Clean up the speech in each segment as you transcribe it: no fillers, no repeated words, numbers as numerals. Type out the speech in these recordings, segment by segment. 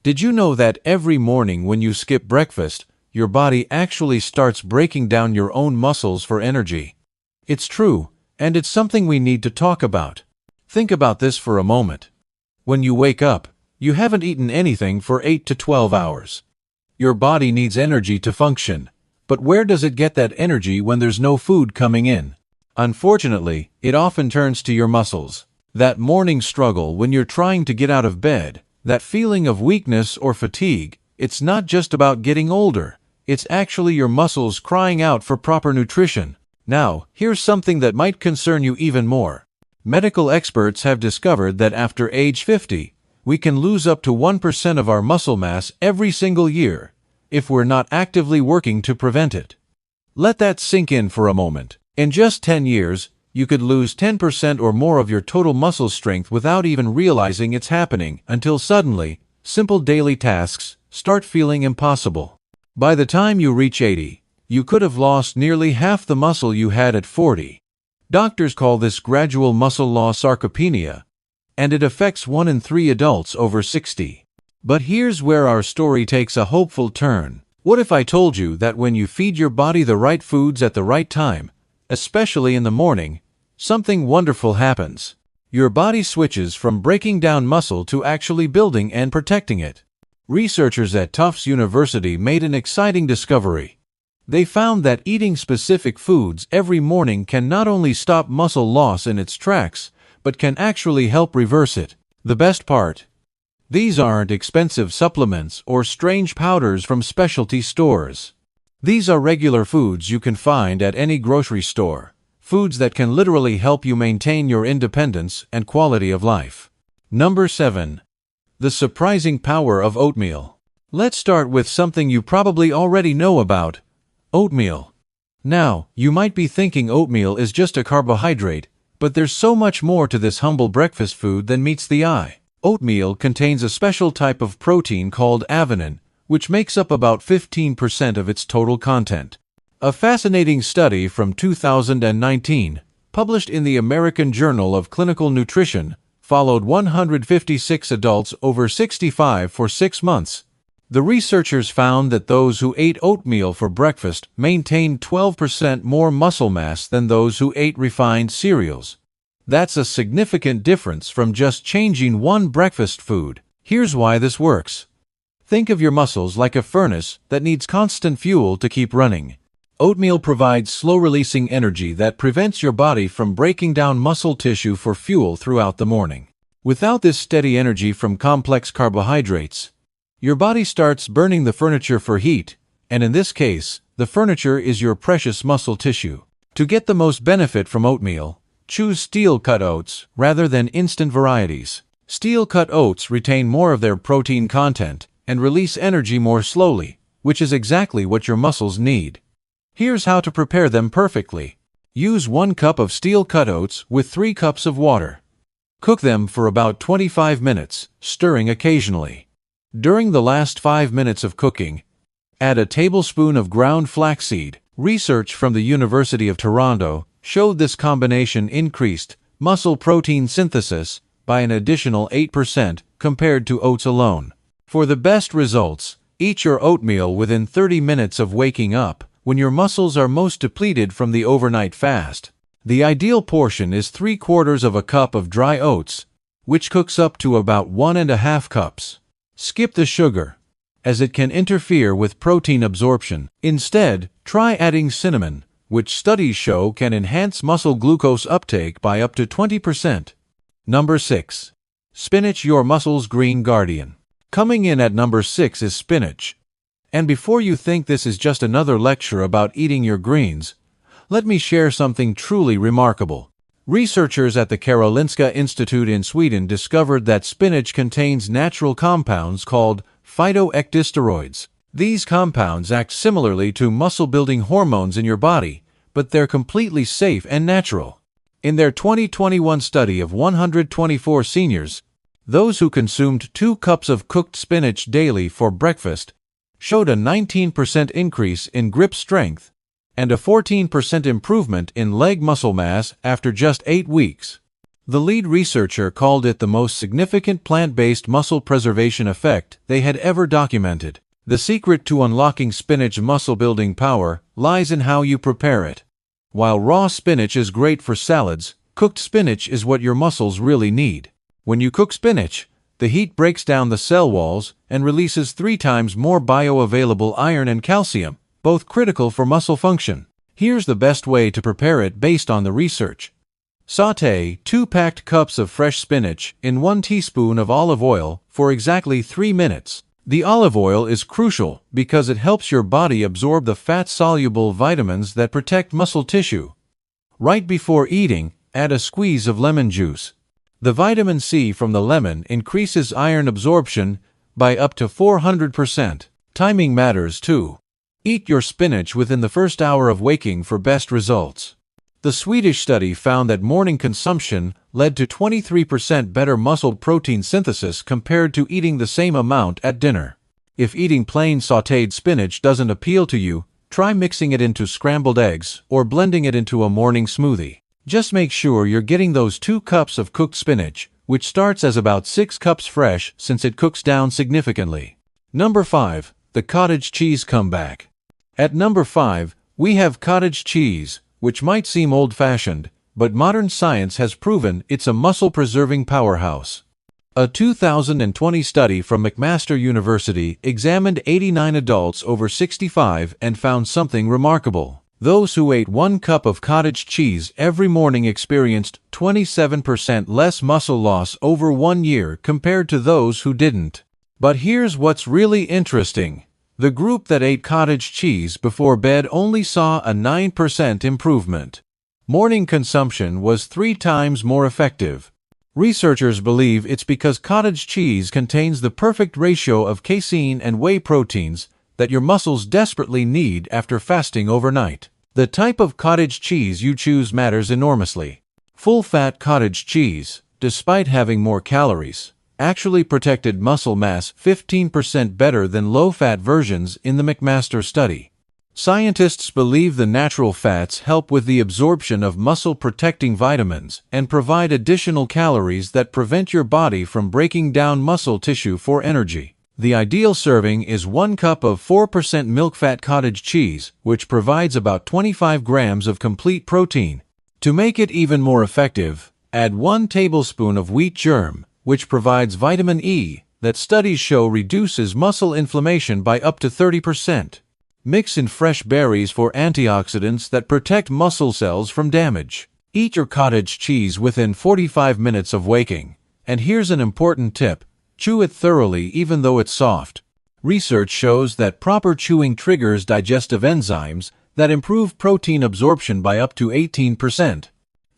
Did you know that every morning when you skip breakfast, your body actually starts breaking down your own muscles for energy? It's true, and it's something we need to talk about. Think about this for a moment. When you wake up, you haven't eaten anything for 8 to 12 hours. Your body needs energy to function, but where does it get that energy when there's no food coming in? Unfortunately, it often turns to your muscles. That morning struggle when you're trying to get out of bed, that feeling of weakness or fatigue, it's not just about getting older. It's actually your muscles crying out for proper nutrition. Now, here's something that might concern you even more. Medical experts have discovered that after age 50, we can lose up to 1% of our muscle mass every single year if we're not actively working to prevent it. Let that sink in for a moment. In just 10 years, you could lose 10% or more of your total muscle strength without even realizing it's happening until suddenly, simple daily tasks start feeling impossible. By the time you reach 80, you could have lost nearly half the muscle you had at 40. Doctors call this gradual muscle loss sarcopenia, and it affects 1 in 3 adults over 60. But here's where our story takes a hopeful turn. What if I told you that when you feed your body the right foods at the right time, especially in the morning, something wonderful happens? Your body switches from breaking down muscle to actually building and protecting it. Researchers at Tufts University made an exciting discovery. They found that eating specific foods every morning can not only stop muscle loss in its tracks, but can actually help reverse it. The best part? These aren't expensive supplements or strange powders from specialty stores. These are regular foods you can find at any grocery store. Foods that can literally help you maintain your independence and quality of life. Number 7. The surprising power of oatmeal. Let's start with something you probably already know about: oatmeal. Now, you might be thinking oatmeal is just a carbohydrate, but there's so much more to this humble breakfast food than meets the eye. Oatmeal contains a special type of protein called avenin, which makes up about 15% of its total content. A fascinating study from 2019, published in the American Journal of Clinical Nutrition, followed 156 adults over 65 for 6 months. The researchers found that those who ate oatmeal for breakfast maintained 12% more muscle mass than those who ate refined cereals. That's a significant difference from just changing one breakfast food. Here's why this works. Think of your muscles like a furnace that needs constant fuel to keep running. Oatmeal provides slow-releasing energy that prevents your body from breaking down muscle tissue for fuel throughout the morning. Without this steady energy from complex carbohydrates, your body starts burning the furniture for heat, and in this case, the furniture is your precious muscle tissue. To get the most benefit from oatmeal, choose steel-cut oats rather than instant varieties. Steel-cut oats retain more of their protein content and release energy more slowly, which is exactly what your muscles need. Here's how to prepare them perfectly. Use 1 cup of steel-cut oats with 3 cups of water. Cook them for about 25 minutes, stirring occasionally. During the last 5 minutes of cooking, add a tablespoon of ground flaxseed. Research from the University of Toronto showed this combination increased muscle protein synthesis by an additional 8% compared to oats alone. For the best results, eat your oatmeal within 30 minutes of waking up, when your muscles are most depleted from the overnight fast. The ideal portion is 3/4 of a cup of dry oats, which cooks up to about 1½ cups. Skip the sugar, as it can interfere with protein absorption. Instead, try adding cinnamon, which studies show can enhance muscle glucose uptake by up to 20%. Number 6. Spinach, your muscles' green guardian. Coming in at number 6 is spinach. And before you think this is just another lecture about eating your greens, let me share something truly remarkable. Researchers at the Karolinska Institute in Sweden discovered that spinach contains natural compounds called phytoecdysteroids. These compounds act similarly to muscle-building hormones in your body, but they're completely safe and natural. In their 2021 study of 124 seniors, those who consumed 2 cups of cooked spinach daily for breakfast showed a 19% increase in grip strength and a 14% improvement in leg muscle mass after just 8 weeks. The lead researcher called it the most significant plant-based muscle preservation effect they had ever documented. The secret to unlocking spinach muscle-building power lies in how you prepare it. While raw spinach is great for salads, cooked spinach is what your muscles really need. When you cook spinach, the heat breaks down the cell walls and releases 3 times more bioavailable iron and calcium, both critical for muscle function. Here's the best way to prepare it based on the research. Sauté 2 packed cups of fresh spinach in 1 teaspoon of olive oil for exactly 3 minutes. The olive oil is crucial because it helps your body absorb the fat-soluble vitamins that protect muscle tissue. Right before eating, add a squeeze of lemon juice. The vitamin C from the lemon increases iron absorption by up to 400%. Timing matters too. Eat your spinach within the first hour of waking for best results. The Swedish study found that morning consumption led to 23% better muscle protein synthesis compared to eating the same amount at dinner. If eating plain sautéed spinach doesn't appeal to you, try mixing it into scrambled eggs or blending it into a morning smoothie. Just make sure you're getting those 2 cups of cooked spinach, which starts as about 6 cups fresh since it cooks down significantly. Number 5. The cottage cheese comeback. At number 5, we have cottage cheese, which might seem old-fashioned, but modern science has proven it's a muscle-preserving powerhouse. A 2020 study from McMaster University examined 89 adults over 65 and found something remarkable. Those who ate 1 cup of cottage cheese every morning experienced 27% less muscle loss over 1 year compared to those who didn't. But here's what's really interesting. The group that ate cottage cheese before bed only saw a 9% improvement. Morning consumption was 3 times more effective. Researchers believe it's because cottage cheese contains the perfect ratio of casein and whey proteins that your muscles desperately need after fasting overnight. The type of cottage cheese you choose matters enormously. Full-fat cottage cheese, despite having more calories, actually protected muscle mass 15% better than low-fat versions in the McMaster study. Scientists believe the natural fats help with the absorption of muscle-protecting vitamins and provide additional calories that prevent your body from breaking down muscle tissue for energy. The ideal serving is 1 cup of 4% milk-fat cottage cheese, which provides about 25 grams of complete protein. To make it even more effective, add 1 tablespoon of wheat germ, which provides vitamin E that studies show reduces muscle inflammation by up to 30%. Mix in fresh berries for antioxidants that protect muscle cells from damage. Eat your cottage cheese within 45 minutes of waking. And here's an important tip. Chew it thoroughly even though it's soft. Research shows that proper chewing triggers digestive enzymes that improve protein absorption by up to 18%.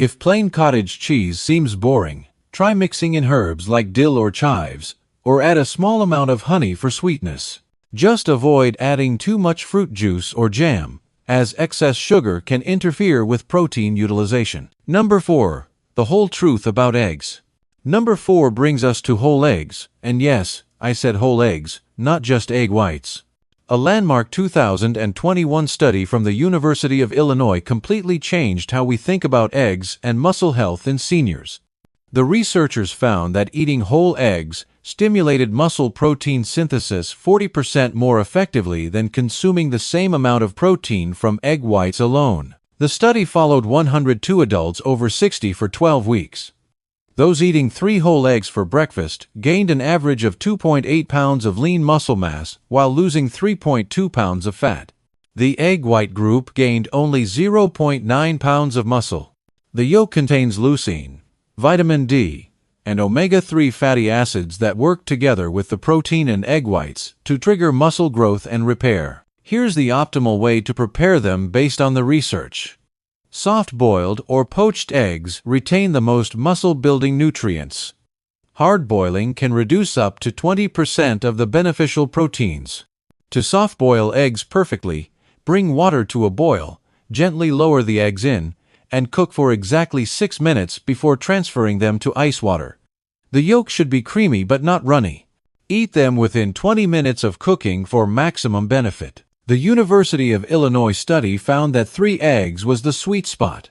If plain cottage cheese seems boring, try mixing in herbs like dill or chives, or add a small amount of honey for sweetness. Just avoid adding too much fruit juice or jam, as excess sugar can interfere with protein utilization. Number 4. The whole truth about eggs. Number 4 brings us to whole eggs, and yes, I said whole eggs, not just egg whites. A landmark 2021 study from the University of Illinois completely changed how we think about eggs and muscle health in seniors. The researchers found that eating whole eggs stimulated muscle protein synthesis 40% more effectively than consuming the same amount of protein from egg whites alone. The study followed 102 adults over 60 for 12 weeks. Those eating 3 whole eggs for breakfast gained an average of 2.8 pounds of lean muscle mass while losing 3.2 pounds of fat. The egg white group gained only 0.9 pounds of muscle. The yolk contains leucine, vitamin D, and omega-3 fatty acids that work together with the protein in egg whites to trigger muscle growth and repair. Here's the optimal way to prepare them based on the research. Soft-boiled or poached eggs retain the most muscle-building nutrients. Hard-boiling can reduce up to 20% of the beneficial proteins. To soft-boil eggs perfectly, bring water to a boil, gently lower the eggs in, and cook for exactly 6 minutes before transferring them to ice water. The yolk should be creamy but not runny. Eat them within 20 minutes of cooking for maximum benefit. The University of Illinois study found that 3 eggs was the sweet spot.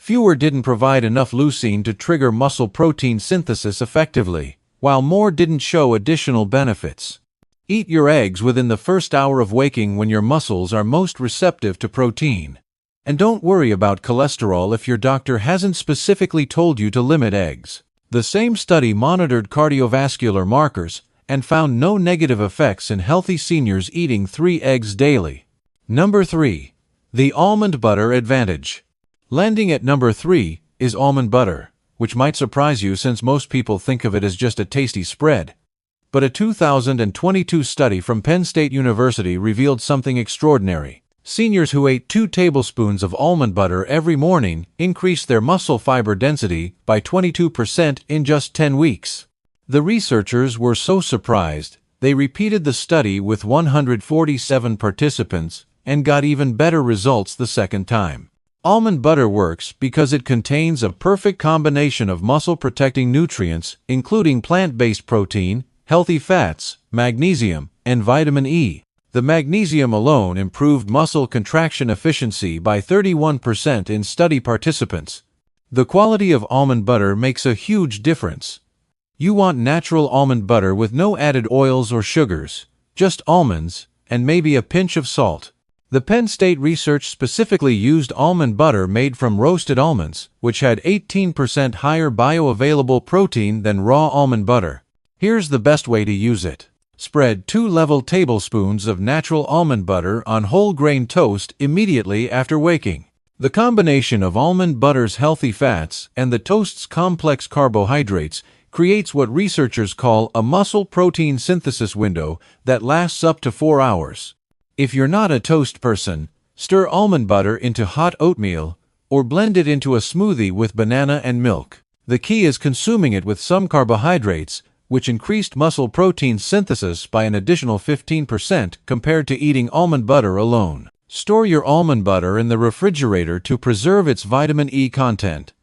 Fewer didn't provide enough leucine to trigger muscle protein synthesis effectively, while more didn't show additional benefits. Eat your eggs within the first hour of waking when your muscles are most receptive to protein. And don't worry about cholesterol if your doctor hasn't specifically told you to limit eggs. The same study monitored cardiovascular markers and found no negative effects in healthy seniors eating 3 eggs daily. Number 3. The almond butter advantage. Landing at number 3 is almond butter, which might surprise you since most people think of it as just a tasty spread. But a 2022 study from Penn State University revealed something extraordinary. Seniors who ate 2 tablespoons of almond butter every morning increased their muscle fiber density by 22% in just 10 weeks. The researchers were so surprised, they repeated the study with 147 participants and got even better results the second time. Almond butter works because it contains a perfect combination of muscle-protecting nutrients, including plant-based protein, healthy fats, magnesium, and vitamin E. The magnesium alone improved muscle contraction efficiency by 31% in study participants. The quality of almond butter makes a huge difference. You want natural almond butter with no added oils or sugars, just almonds, and maybe a pinch of salt. The Penn State research specifically used almond butter made from roasted almonds, which had 18% higher bioavailable protein than raw almond butter. Here's the best way to use it. Spread 2 level tablespoons of natural almond butter on whole grain toast immediately after waking. The combination of almond butter's healthy fats and the toast's complex carbohydrates creates what researchers call a muscle protein synthesis window that lasts up to 4 hours. If you're not a toast person, stir almond butter into hot oatmeal or blend it into a smoothie with banana and milk. The key is consuming it with some carbohydrates, which increased muscle protein synthesis by an additional 15% compared to eating almond butter alone. Store your almond butter in the refrigerator to preserve its vitamin E content.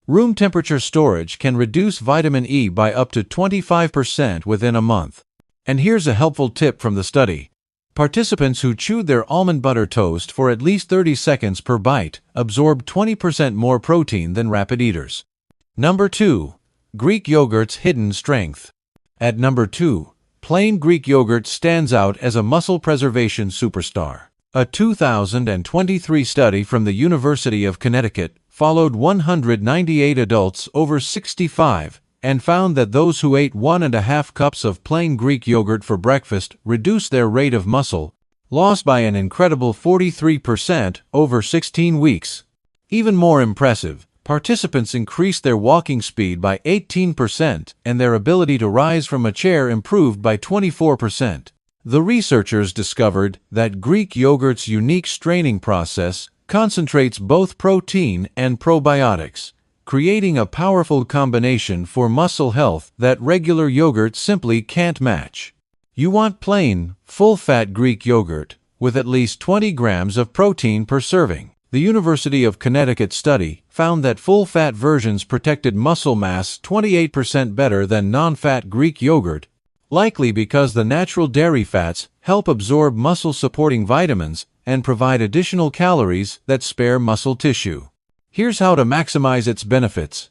Room temperature storage can reduce vitamin E by up to 25% within a month. And here's a helpful tip from the study. Participants who chewed their almond butter toast for at least 30 seconds per bite absorbed 20% more protein than rapid eaters. Number 2. Greek yogurt's hidden strength. At number 2, plain Greek yogurt stands out as a muscle preservation superstar. A 2023 study from the University of Connecticut followed 198 adults over 65 and found that those who ate 1.5 cups of plain Greek yogurt for breakfast reduced their rate of muscle loss by an incredible 43% over 16 weeks. Even more impressive, participants increased their walking speed by 18% and their ability to rise from a chair improved by 24%. The researchers discovered that Greek yogurt's unique straining process concentrates both protein and probiotics, creating a powerful combination for muscle health that regular yogurt simply can't match. You want plain, full-fat Greek yogurt with at least 20 grams of protein per serving. The University of Connecticut study found that full-fat versions protected muscle mass 28% better than non-fat Greek yogurt, likely because the natural dairy fats help absorb muscle-supporting vitamins and provide additional calories that spare muscle tissue. Here's how to maximize its benefits.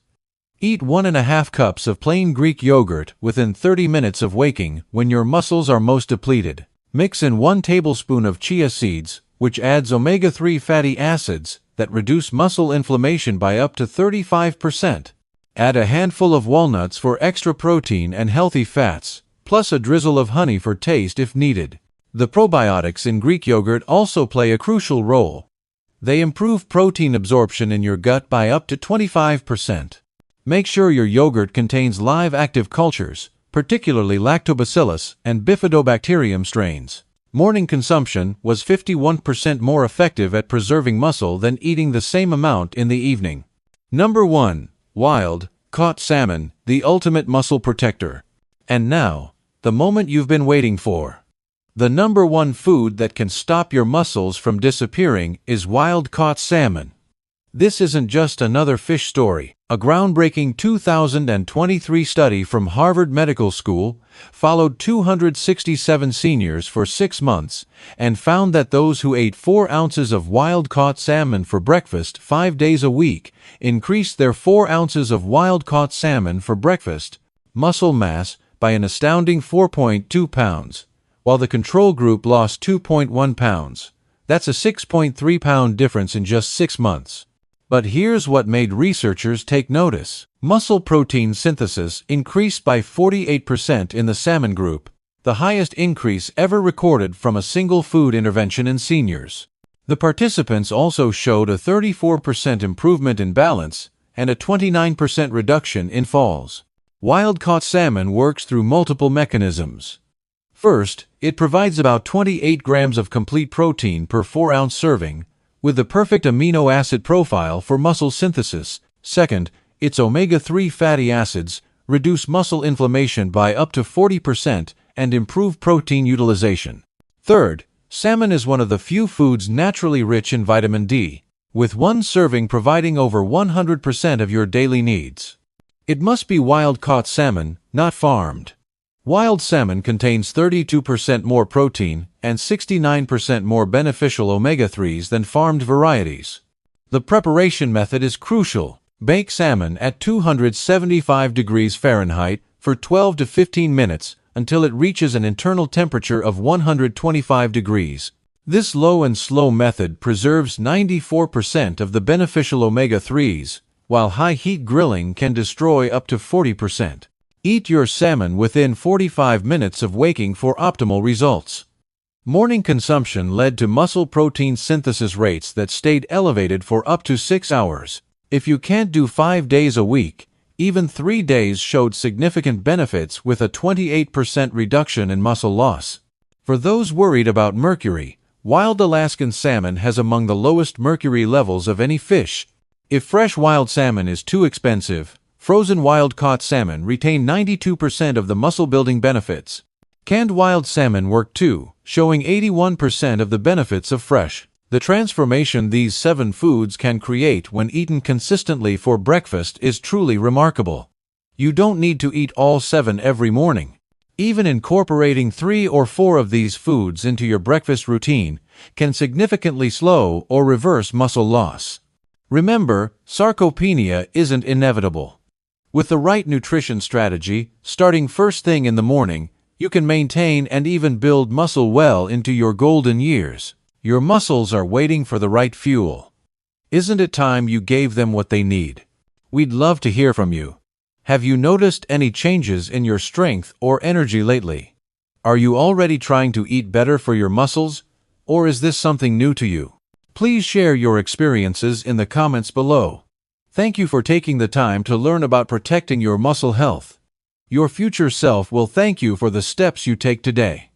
Eat 1.5 cups of plain Greek yogurt within 30 minutes of waking when your muscles are most depleted. Mix in 1 tablespoon of chia seeds, which adds omega-3 fatty acids that reduce muscle inflammation by up to 35%. Add a handful of walnuts for extra protein and healthy fats, plus a drizzle of honey for taste if needed. The probiotics in Greek yogurt also play a crucial role. They improve protein absorption in your gut by up to 25%. Make sure your yogurt contains live active cultures, particularly lactobacillus and bifidobacterium strains. Morning consumption was 51% more effective at preserving muscle than eating the same amount in the evening. Number 1. Wild, caught salmon, the ultimate muscle protector. And now, the moment you've been waiting for. The number 1 food that can stop your muscles from disappearing is wild-caught salmon. This isn't just another fish story. A groundbreaking 2023 study from Harvard Medical School followed 267 seniors for 6 months and found that those who ate 4 ounces of wild-caught salmon for breakfast 5 days a week increased their 4 ounces of wild-caught salmon for breakfast muscle mass by an astounding 4.2 pounds, while the control group lost 2.1 pounds. That's a 6.3 pound difference in just 6 months. But here's what made researchers take notice. Muscle protein synthesis increased by 48% in the salmon group, the highest increase ever recorded from a single food intervention in seniors. The participants also showed a 34% improvement in balance and a 29% reduction in falls. Wild-caught salmon works through multiple mechanisms. First, it provides about 28 grams of complete protein per 4-ounce serving, with the perfect amino acid profile for muscle synthesis. Second, its omega-3 fatty acids reduce muscle inflammation by up to 40% and improve protein utilization. Third, salmon is one of the few foods naturally rich in vitamin D, with one serving providing over 100% of your daily needs. It must be wild-caught salmon, not farmed. Wild salmon contains 32% more protein and 69% more beneficial omega-3s than farmed varieties. The preparation method is crucial. Bake salmon at 275 degrees Fahrenheit for 12 to 15 minutes until it reaches an internal temperature of 125 degrees. This low and slow method preserves 94% of the beneficial omega-3s, while high-heat grilling can destroy up to 40%. Eat your salmon within 45 minutes of waking for optimal results. Morning consumption led to muscle protein synthesis rates that stayed elevated for up to 6 hours. If you can't do 5 days a week, even 3 days showed significant benefits with a 28% reduction in muscle loss. For those worried about mercury, wild Alaskan salmon has among the lowest mercury levels of any fish. If fresh wild salmon is too expensive, frozen wild-caught salmon retain 92% of the muscle-building benefits. Canned wild salmon work too, showing 81% of the benefits of fresh. The transformation these 7 foods can create when eaten consistently for breakfast is truly remarkable. You don't need to eat all 7 every morning. Even incorporating 3 or 4 of these foods into your breakfast routine can significantly slow or reverse muscle loss. Remember, sarcopenia isn't inevitable. With the right nutrition strategy, starting first thing in the morning, you can maintain and even build muscle well into your golden years. Your muscles are waiting for the right fuel. Isn't it time you gave them what they need? We'd love to hear from you. Have you noticed any changes in your strength or energy lately? Are you already trying to eat better for your muscles, or is this something new to you? Please share your experiences in the comments below. Thank you for taking the time to learn about protecting your muscle health. Your future self will thank you for the steps you take today.